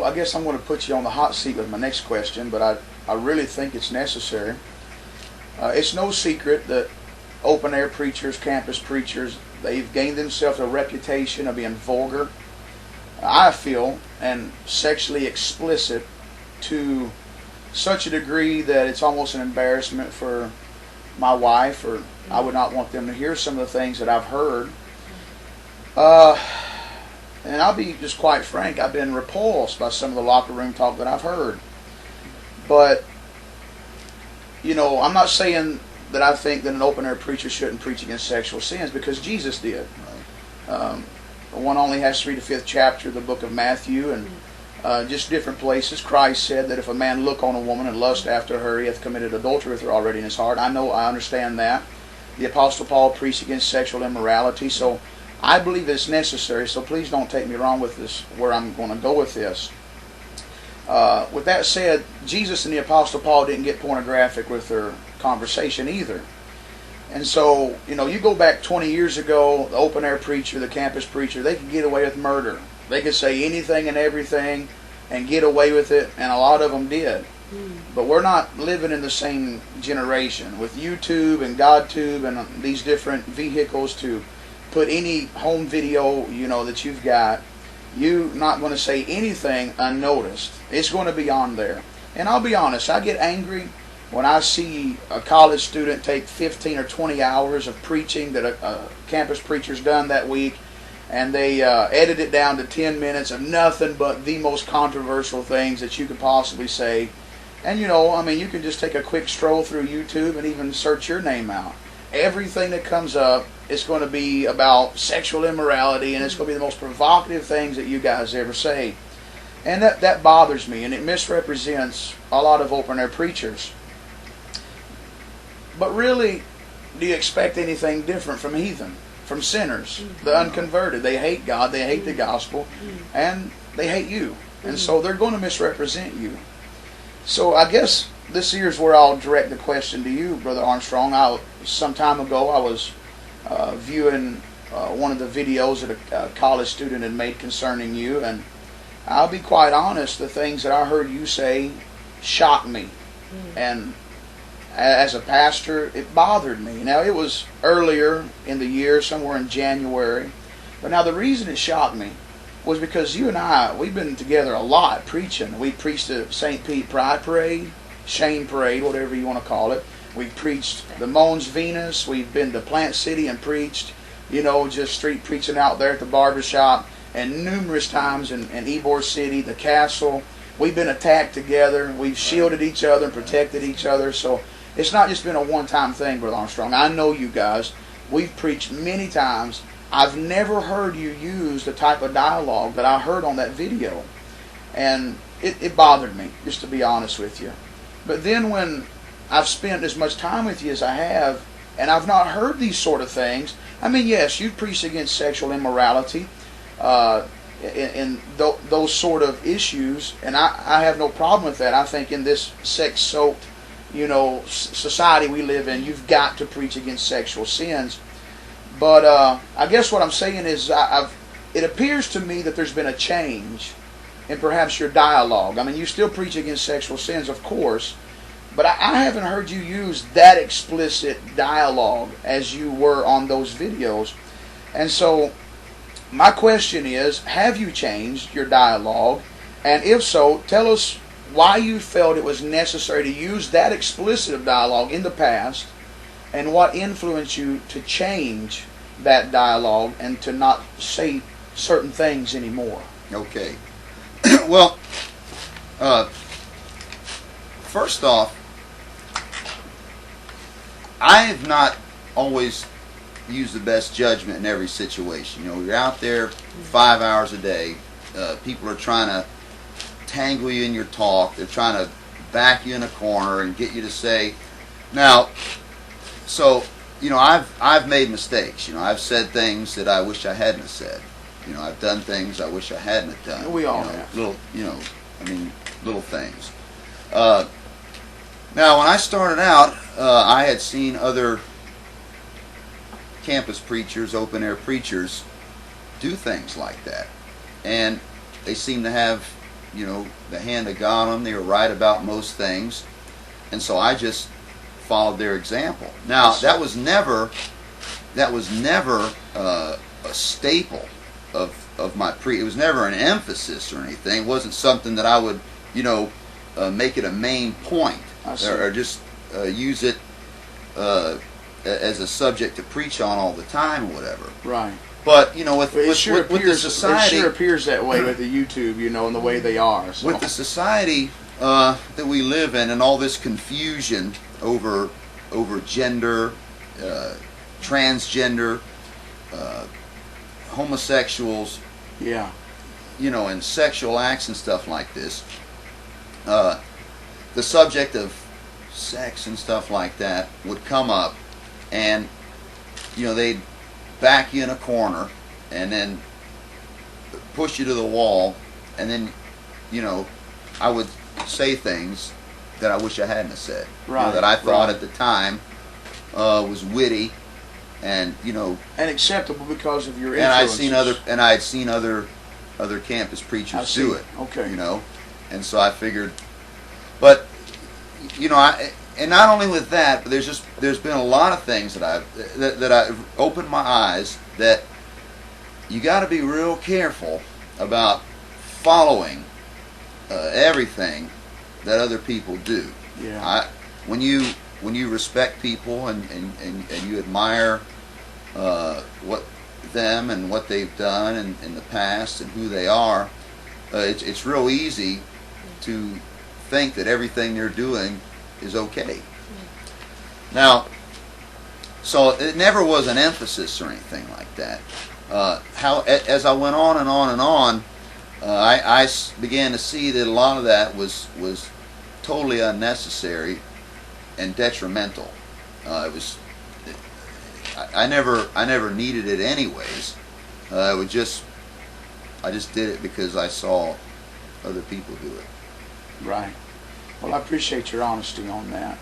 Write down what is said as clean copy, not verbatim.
I guess I'm going to put you on the hot seat with my next question, but I really think it's necessary. It's no secret that open-air preachers, campus preachers, they've gained themselves a reputation of being vulgar, I feel, and sexually explicit to such a degree that it's almost an embarrassment for my wife, or I would not want them to hear some of the things that I've heard. And I'll be just quite frank, I've been repulsed by some of the locker room talk that I've heard. But, you know, I'm not saying that I think that an open-air preacher shouldn't preach against sexual sins, because Jesus did. One only has to read the 5th chapter of the book of Matthew, and just different places. Christ said that if a man look on a woman and lust after her, he hath committed adultery with her already in his heart. I understand that. The Apostle Paul preached against sexual immorality, so I believe it's necessary, so please don't take me wrong with this, where I'm going to go with this. With that said, Jesus and the Apostle Paul didn't get pornographic with their conversation either. And so, you know, you go back 20 years ago, the open-air preacher, the campus preacher, they could get away with murder. They could say anything and everything and get away with it, and a lot of them did. But we're not living in the same generation. With YouTube and GodTube and these different vehicles to put any home video, you know, that you've got, you're not going to say anything unnoticed. It's going to be on there. And I'll be honest, I get angry when I see a college student take 15 or 20 hours of preaching that a campus preacher's done that week, and they edit it down to 10 minutes of nothing but the most controversial things that you could possibly say. And you know, I mean, you can just take a quick stroll through YouTube and even search your name out. Everything that comes up is going to be about sexual immorality, and it's going to be the most provocative things that you guys ever say. And that bothers me, and it misrepresents a lot of open-air preachers. But really, do you expect anything different from heathen, from sinners, the unconverted? They hate God, they hate the gospel, and they hate you. And so they're going to misrepresent you. So I guess this here's where I'll direct the question to you, Brother Armstrong. Some time ago, I was viewing one of the videos that a college student had made concerning you, and I'll be quite honest, the things that I heard you say shocked me. And as a pastor, it bothered me. Now, it was earlier in the year, somewhere in January. But now the reason it shocked me was because you and I, we've been together a lot preaching. We preached the St. Pete Pride Parade, Shane Parade, whatever you want to call it. We preached the Mons Venus. We've been to Plant City and preached, you know, just street preaching out there at the barbershop. And numerous times in Ybor City, the castle. We've been attacked together. We've shielded each other and protected each other. So it's not just been a one-time thing, Brother Armstrong. I know you guys. We've preached many times. I've never heard you use the type of dialogue that I heard on that video. And it bothered me, just to be honest with you. But then when I've spent as much time with you as I have, and I've not heard these sort of things, I mean, yes, you've preached against sexual immorality, and those sort of issues, and I have no problem with that. I think in this sex-soaked, you know, society we live in, you've got to preach against sexual sins. But I guess what I'm saying is, it appears to me that there's been a change in perhaps your dialogue. I mean, you still preach against sexual sins, of course, but I haven't heard you use that explicit dialogue as you were on those videos. And so my question is, have you changed your dialogue? And if so, tell us why you felt it was necessary to use that explicit of dialogue in the past, and what influenced you to change that dialogue and to not say certain things anymore. Okay. Well, first off, I have not always used the best judgment in every situation. You know, you're out there 5 hours a day. People are trying to tangle you in your talk. They're trying to back you in a corner and get you to say. Now, so, you know, I've made mistakes. You know, I've said things that I wish I hadn't have said. You know, I've done things I wish I hadn't have done. We all have. Little things. Now, when I started out, I had seen other campus preachers, open-air preachers, do things like that. And they seem to have the hand of God on them. They were right about most things, and so I just followed their example. Now that was never a staple of my It was never an emphasis or anything. It wasn't something that I would make it a main point or just use it as a subject to preach on all the time or whatever. Right. But with the society, it sure appears that way with the YouTube, and the way they are. So. With the society that we live in, and all this confusion over gender, transgender, homosexuals, and sexual acts and stuff like this. The subject of sex and stuff like that would come up, and they'd back you in a corner and then push you to the wall, and then I would say things that I wish I hadn't have said, that I thought at the time was witty and and acceptable because of your influences. And I had seen other campus preachers do it. Okay. And so I figured, but and not only with that, but there's been a lot of things that I've opened my eyes that you got to be real careful about following everything that other people do. Yeah. When you respect people and you admire them and what they've done in the past and who they are, it's real easy to think that everything they're doing is okay. Now, so it never was an emphasis or anything like that. As I went on and on and on, I began to see that a lot of that was totally unnecessary and detrimental. I never needed it anyways. I just did it because I saw other people do it. Right. Well, I appreciate your honesty on that.